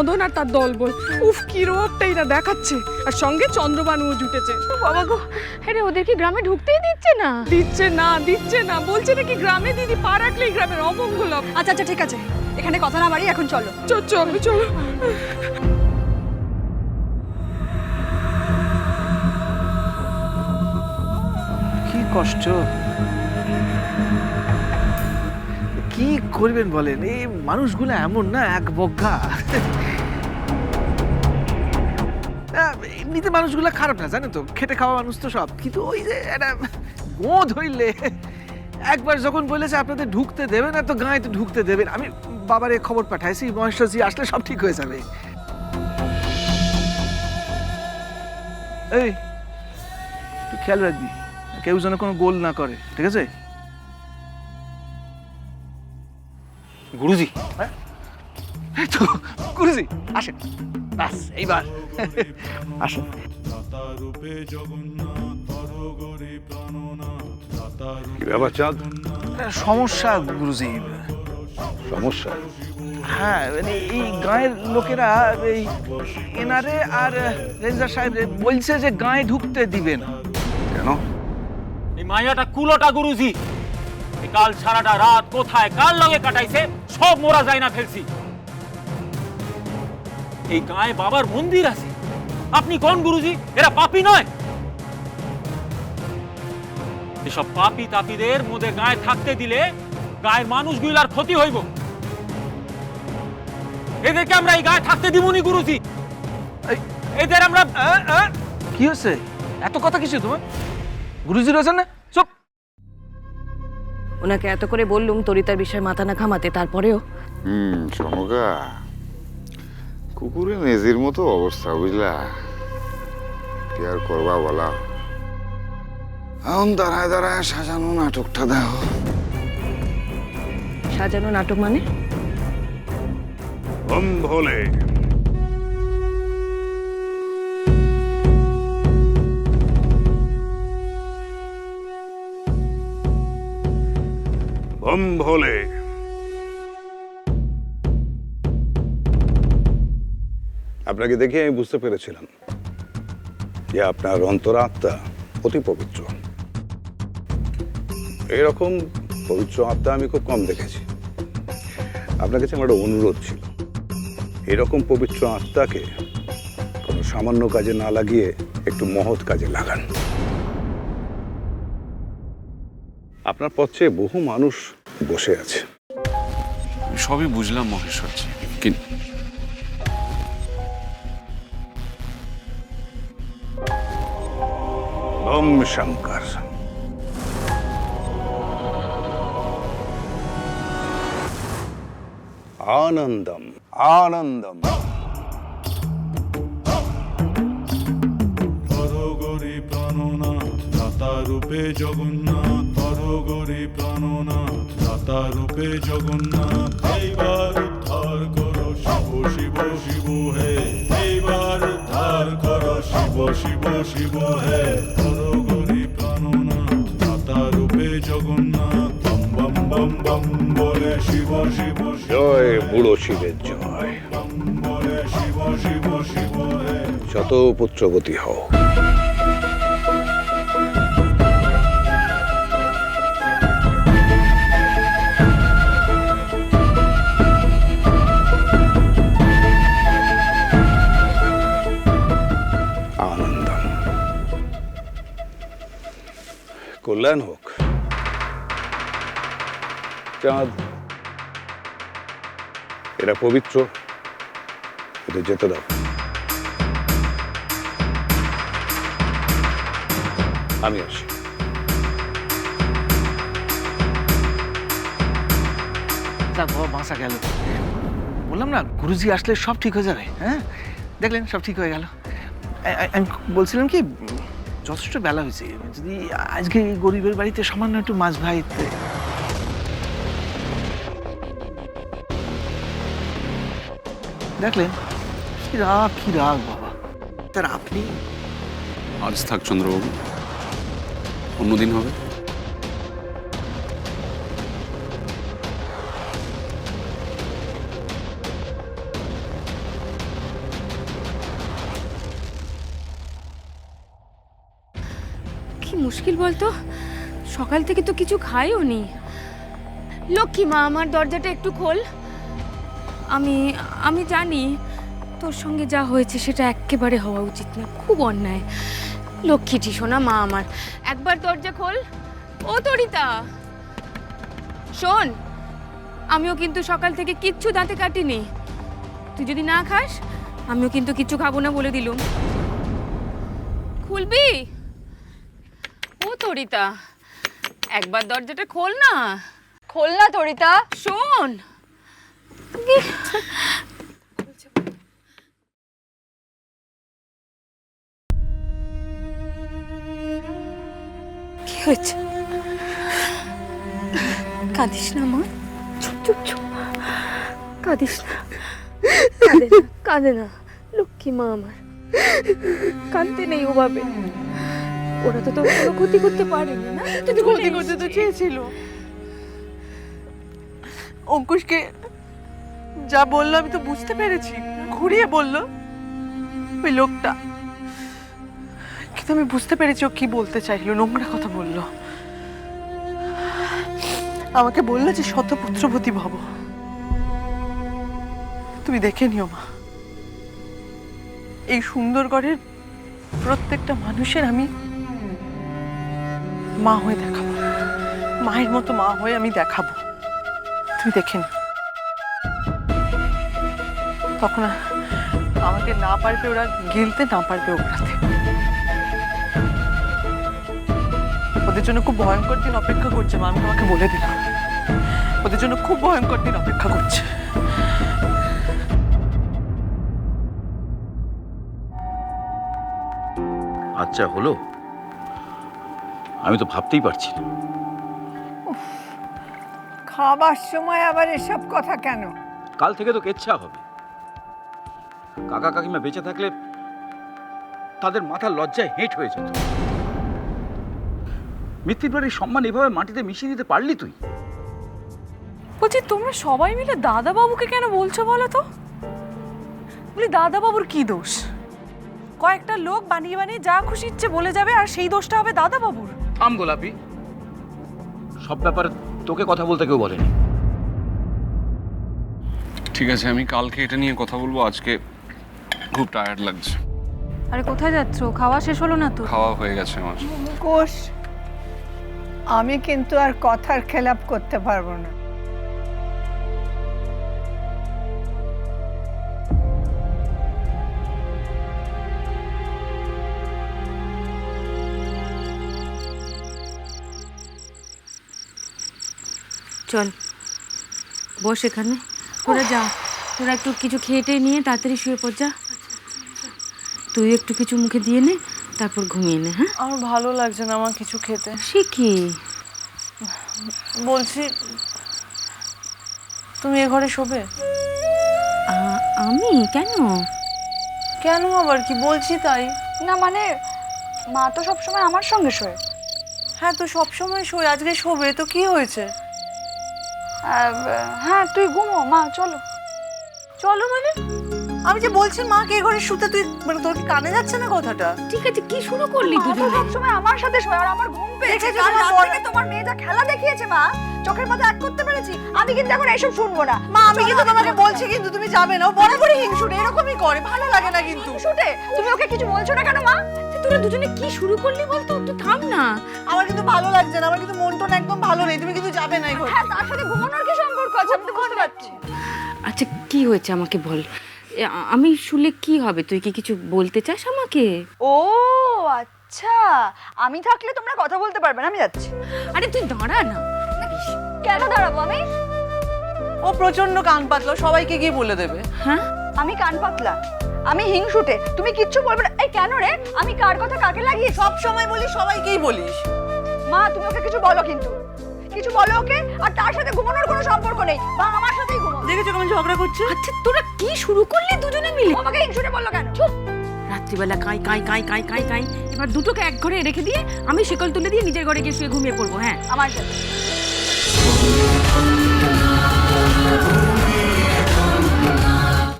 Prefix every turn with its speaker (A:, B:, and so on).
A: মদন আর তার দলবল, উফ কি রোগটাই না দেখাচ্ছে, আর সঙ্গে চন্দ্রবানুও জুটেছে।
B: বাবা গো, আরে ওদের কি গ্রামে ঢুকতেই দিচ্ছে না?
A: দিচ্ছে না, বলছে নাকি গ্রামে দিদি পা রাখলেই গ্রামের অমঙ্গল হবে।
B: আচ্ছা আচ্ছা ঠিক আছে, এখানে কথা না বাড়ি এখন চলো।
A: চলো চলো।
C: কি কষ্ট, কি করবেন বলেন, এই মানুষগুলো এমন না, এক বজ্ঞা। এমনিতে মানুষগুলো খারাপ না, জানেন তো, খেটে খাওয়া মানুষ তো সব, কিন্তু ওই যে একটা গোঁদ হইলে, একবার যখন বলেছে আপনাদের ঢুকতে দেবে না, তো গাঁয়ে তো ঢুকতে দেবেন। আমি বাবারে খবর পাঠাইছি, মহেশ্বরজি আসলে সব ঠিক হয়ে যাবে। এই তুই খেয়াল রাখবি, কেউ যেন কোনো গোল না করে, ঠিক আছে?
D: গুরুজি,
C: এই তো গুরুজি আসেন, বাস এইবার আসেন।
E: কি ব্যাপার চাঁদ?
C: সমস্যা গুরুজি,
E: সমস্যা?
C: হ্যাঁ মানে এই গাঁয়ের লোকেরা এই এনারে আর রেঞ্জার সাহেব বলছে যে গাঁয়ে ঢুকতে দিবে না।
E: কেন?
D: এই মাইয়াটা কুলোটা গুরুজি, এই কাল সারাটা রাত কোথায় কার লগে কাটাইছে সব মোরা যায় না ফেলছি। এই গায়ে বাবার মন্দির আছে, আপনি কোন গুরুজি? এরা পাপী নয়? এসব পাপী তাপীদের মধ্যে গায়ে থাকতে দিলে গায়ের মানুষগুলার ক্ষতি হইব। এদেরকে আমরা এই গায়ে থাকতে দিবনি গুরুজি। এদের আমরা
C: কি হচ্ছে, এত কথা কিছু তোমার? গুরুজি রয়েছেন না, চুপ।
B: ওনাকে এত করে বললুম তরিতার বিষয়ে মাথা না ঘামাতে, তারপরেও
E: সমগা, কুকুরে নেজির মতো অবস্থা, বুঝলা? কি আর করবা বলা, এখন দাঁড়ায় দাঁড়ায় সাজানো নাটকটা দেখো।
B: সাজানো নাটক মানে?
E: বম ভোলে, বম ভোলে। আপনাকে দেখে আমি বুঝতে পেরেছিলাম যে আপনার অন্তরাত্মা অতি পবিত্র। এরকম পবিত্র আত্মা আমি খুব কম দেখেছি। আপনার কাছে আমার একটা অনুরোধ ছিল, এরকম পবিত্র আত্মাকে কোনো সামান্য কাজে না লাগিয়ে একটু মহৎ কাজে লাগান। আপনার পথে বহু মানুষ বসে আছে।
F: সবই বুঝলাম মহেশ্বরজি, কিন্তু
E: ওম শঙ্কর। আনন্দম আনন্দম।
G: হরগরি প্রাণনাথ দাতা রূপে জগন্নাথ, হরগরি প্রাণনাথ দাতা রূপে জগন্নাথ, এইবার উদ্ধার করো শিব শিব শিব হে, এইবার উদ্ধার করো শিব শিব শিব হে, হরগরি প্রাণনাথ দাতা রূপে জগন্নাথ, বম বম বম বম বলে শিব শিব শিব,
E: জয় বুড়ো শিবের জয়।
G: বম বলে শিব শিব শিব হে।
E: যত পুত্রবতী হও। আনন্দম। কল্যাণ হোক। চাঁদ, এরা পবিত্র, এদের যেতে দাও। আমি আসি।
C: যাক বাবা, বাঁচা গেল। বললাম না, গুরুজি আসলে সব ঠিক হয়ে যাবে। হ্যাঁ দেখলেন, সব ঠিক হয়ে গেল। আমি বলছিলাম কি, যথেষ্ট বেলা হয়েছে, যদি আজকে এই গরিবের বাড়িতে সামান্য একটু মাছ ভাই। দেখলেন কি রাগ বাবা। তার আপনি
F: আজ থাক চন্দ্রবাবু, অন্যদিন হবে।
H: কি মুশকিল বলতো, সকাল থেকে তো কিছু খাইও নি। লক্ষ্মী মা, আমার দরজাটা একটু খোল। আমি জানি তোর সঙ্গে যা হয়েছে সেটা একেবারে হওয়া উচিত না, খুব অন্যায়। লক্ষ্মীটি শোনা মা আমার, একবার দরজা খোল। ও তরিতা শোন, আমিও কিন্তু সকাল থেকে কিচ্ছু দাঁতে কাটিনি। তুই যদি না খাস আমিও কিন্তু কিচ্ছু খাবো না বলে দিলুম। খুলবি? ও তরিতা, একবার দরজাটা খোল না।
B: খোল না তরিতা।
H: শোন, কি হয়েছে? কাঁদিস না মা, চুপ চুপ চুপ, কাঁদিস না, কাঁদে না, কাঁদে না। লক্ষ্মী মা আমার, কাঁদতে নেই ওভাবে। ওরা তো তোর কোনো ক্ষতি করতে পারেনি না, তুই
A: ক্ষতি করতে তো চেয়েছিল। অঙ্কুশকে যা বললো আমি তো বুঝতে পেরেছি, ঘুরিয়ে বললো ওই লোকটা, কিন্তু আমি বুঝতে পেরেছি ও কি বলতে চাইলো। নোংরা কথা বললো, আমাকে বললো যে শতপুত্রবতী ভব। তুমি দেখে নিও মা, এই সুন্দরগড়ের প্রত্যেকটা মানুষের আমি মা হয়ে দেখাবো, মায়ের মতো মা হয়ে আমি দেখাবো। তুমি দেখে নিও, তখন আমাকে না পারবে ওরা গিলতে, না পারবে ওড়াতে। ওদের জন্য খুব ভয়ঙ্কর দিন অপেক্ষা করছে মা, আমি তোমাকে বলে দিলাম। ওদের জন্য খুব ভয়ঙ্কর দিন অপেক্ষা করছে।
I: আচ্ছা হলো, আমি তো ভাবতেই পারছি না।
J: খাবার সময় আবার এসব কথা কেন?
I: কাল থেকে তো কেচ্ছা হবে। কাকা কাকিমা বেঁচে থাকলে তাদের মাথার লজ্জায় হেঁট হয়ে যেত। মৃত্যুর বাড়ির সম্মান এভাবে মাটিতে মিশিয়ে দিতে পারলি তুই?
A: বলছি তোমরা সবাই মিলে দাদা বাবুকে কেন বলছো বলো তো? বলি দাদা বাবুর কি দোষ? কয়েকটা লোক বানিয়ে বানিয়ে যা খুশি ইচ্ছে বলে যাবে, আর সেই দোষটা হবে দাদা বাবুর।
I: থাম গোলাপি, সব ব্যাপারে তোকে কথা বলতে কেউ বলেনি।
F: ঠিক আছে, আমি কালকে এটা নিয়ে কথা বলবো। আজকে খুব টায়ার্ড লাগছে।
B: আরে কোথায় যাচ্ছ? খাওয়া শেষ হলো না তো?
F: খাওয়া হয়ে গেছে আমার।
J: কোষ, আমি কিন্তু আর কথার খেলাপ করতে পারবো না।
H: চল বস এখানে, তোরা যা, তোরা একটু কিছু খেয়ে নিয়ে তাড়াতাড়ি শুয়ে পড় যা। তুই একটু কিছু মুখে দিয়ে নে, তারপর ঘুমিয়ে নে। হ্যাঁ,
A: আমার ভালো লাগছে না আমার কিছু খেতে।
H: সে কি
A: বলছি তুমি এ ঘরে শোবে?
H: আমি কেন?
A: কেন আবার কি? বলছি তাই।
B: না মানে মা তো সবসময় আমার সঙ্গে শোয়।
A: হ্যাঁ তো সবসময় শোয়, আজকে শোবে তো কি হয়েছে?
B: হ্যাঁ তুই ঘুমো মা, চলো।
A: চলো মানে? আমি যে বলছি মাকে এই ঘরে শুতে, তুই মানে তোর কি কানে যাচ্ছে না কথাটা?
H: ঠিক আছে, কি শুরু করলি দুজন?
B: সবসময় আমার সাথে শোয়, আর আমার ঘুম পেয়েছে।
A: দেখেছো
B: কাল
A: তোমার
B: রাত
A: বর-
B: থেকে তোমার মেয়ে যা খেলা দেখিয়েছে মা, চোখের পাতা এক করতে পেরেছি। আমি কিন্তু এখন এসব শুনবো না
A: মা। আমি কিন্তু তোমাকে বলছি, কিন্তু তুমি যাবে না। ও বরাবরই হিংসুটে, এরকমই করে, ভালো লাগে না কিন্তু।
B: শুটে তুমি ওকে কিছু বলছো না কেন মা?
H: তোরা দুজনে কি শুরু করলি বলতো? একটু থাম না।
A: আমার কিন্তু ভালো লাগছে না, আমার কিন্তু মন টন একদম ভালো নেই। তুমি কিন্তু যাবে না এই ঘরে।
B: হ্যাঁ, তার সাথে ঘুমানোর কি সম্পর্ক আছে? আমি তো বুঝতে পারছি।
H: আচ্ছা কি হয়েছে আমাকে বল। আমি শুনলে কি হবে? তুই কি কিছু বলতে চাস আমাকে?
B: ও আচ্ছা, আমি থাকলে তোমরা কথা বলতে পারবে না, আমি যাচ্ছি।
H: আরে তুই দাঁড়া না।
B: কেন দাঁড়াবো আমি?
A: ও প্রচন্ড কান পাতলো, সবাইকে গিয়ে বলে দেবে।
H: হ্যাঁ,
B: আমি কান পাতলা, আমি হিংসুটে, তুমি কিচ্ছু বলবে না। এই কেন রে? আমি কার কথা কাকে লাগিয়ে
A: সব সময় বলি, সবাইকেই বলিস।
B: মা তুমি ওকে কিছু বলো, কিন্তু কিছু বলো ওকে। আর তার সাথে ঘুমানোর কোনো সম্পর্ক নেই, বা আমার সাথেই ঘুমো।
A: দেখেছো কেমন ঝগড়া করছে?
H: আচ্ছা তোরা কি শুরু করলি দুজনে মিলে?
B: ও আমাকে হিংসুটে বললো কেন?
H: চুপ। রাত্রিবেলা কাই কাই কাই কাই কাই কাই, এবার দুটোকে এক ঘরে রেখে দিয়ে আমি শিকল তুলে দিয়ে নিজের ঘরে গিয়ে শুয়ে ঘুমিয়ে পড়বো। হ্যাঁ,
B: আমার সাথে